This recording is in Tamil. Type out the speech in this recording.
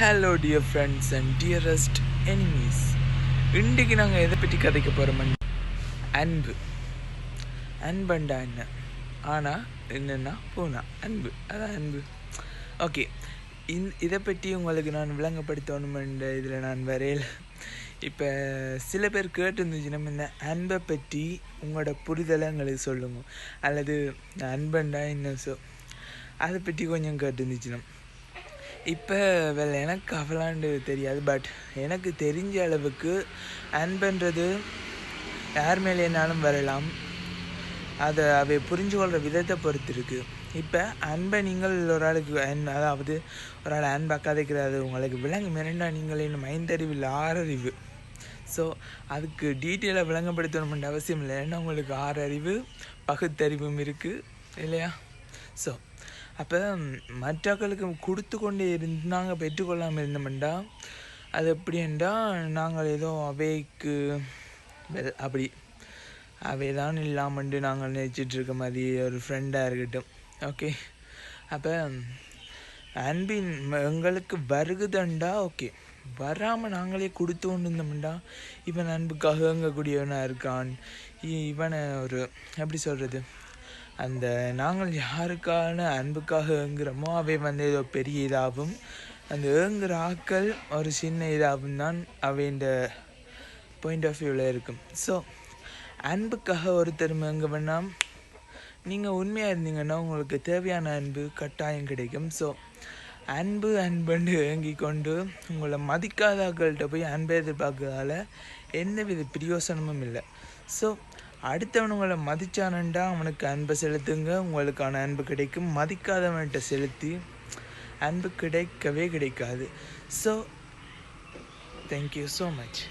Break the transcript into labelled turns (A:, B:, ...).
A: Hello dear friends and dearest enemies. இன்றைக்கு நாங்கள் எதை பற்றி கதைக்க போகிறோம்? அன்பு. அன்பண்டா என்ன? ஆனால் என்னென்னா பூனா அன்பு, அதான் அன்பு. ஓகே, இதை பற்றி உங்களுக்கு நான் விளங்கப்படுத்தணுமென்ற இதில் நான் வரையில். இப்போ சில பேர் கேட்டுருந்துச்சு, நம்ம இந்த அன்பை பற்றி உங்களோட புரிதலை எங்களுக்கு சொல்லுங்க, அல்லது அன்பண்டா என்ன அதை பற்றி கொஞ்சம் கேட்டுருந்துச்சு. இப்போ எனக்கு அவ்வளாண்டு தெரியாது, பட் எனக்கு தெரிஞ்ச அளவுக்கு அன்புன்றது யார் மேலேனாலும் வரலாம். அதை அவை புரிஞ்சு கொள்கிற விதத்தை பொறுத்து இருக்குது. இப்போ அன்பை நீங்கள் ஒரு ஆளுக்கு அதாவது ஒரு ஆள் அன்பை கதைக்கிறாது உங்களுக்கு விளங்கு மிரண்டா நீங்கள் இன்னும் 5 அறிவு இல்லை 6 அறிவு. ஸோ அதுக்கு டீட்டெயிலாக விளங்கப்படுத்தணும்ன்ற அவசியம் இல்லை, ஏன்னா உங்களுக்கு 6 அறிவு பகுத்தறிவும் இருக்குது இல்லையா? ஸோ அப்போ மற்றவர்களுக்கு கொடுத்து கொண்டே இருந்து நாங்கள் பெற்றுக்கொள்ளாமல் இருந்தோம்டா அது எப்படின்டா நாங்கள் ஏதோ அவைக்கு அப்படி அவை தான் இல்லாமண்டு நாங்கள் நினச்சிட்ருக்க மாதிரி ஒரு ஃப்ரெண்டாக இருக்கட்டும். ஓகே, அப்போ அன்பின் எங்களுக்கு வருகுதண்டா ஓகே, வராமல் நாங்களே கொடுத்து கொண்டு இருந்தோம்டா இவன் அன்புக்காக இயங்கக்கூடியவனாக இருக்கான், இவனை ஒரு எப்படி சொல்கிறது, அந்த நாங்கள் யாருக்கான அன்புக்காக ஏங்குகிறோமோ அவை ஏதோ பெரிய இதாகவும் அந்த ஏங்குகிற ஆக்கள் ஒரு சின்ன இதாகவும் தான் அவைண்ட பாயிண்ட் ஆஃப் வியூவில் இருக்கும். ஸோ அன்புக்காக ஒருத்தர் எங்கே வேணால் நீங்கள் உண்மையாக இருந்தீங்கன்னா உங்களுக்கு தேவையான அன்பு கட்டாயம் கிடைக்கும். ஸோ அன்புன்னு ஏங்கி கொண்டு உங்களை மதிக்காதாக்கள்கிட்ட போய் அன்பை எதிர்பார்க்கறதால எந்தவித பிரயோசனமும் இல்லை. ஸோ அடுத்தவன் உங்களை மதிச்சானண்டா அவனுக்கு அன்பை செலுத்துங்க, உங்களுக்கான அன்பு கிடைக்கும். மதிக்காதவன்கிட்ட செலுத்தி அன்பு கிடைக்கவே கிடைக்காது. So thank you so much.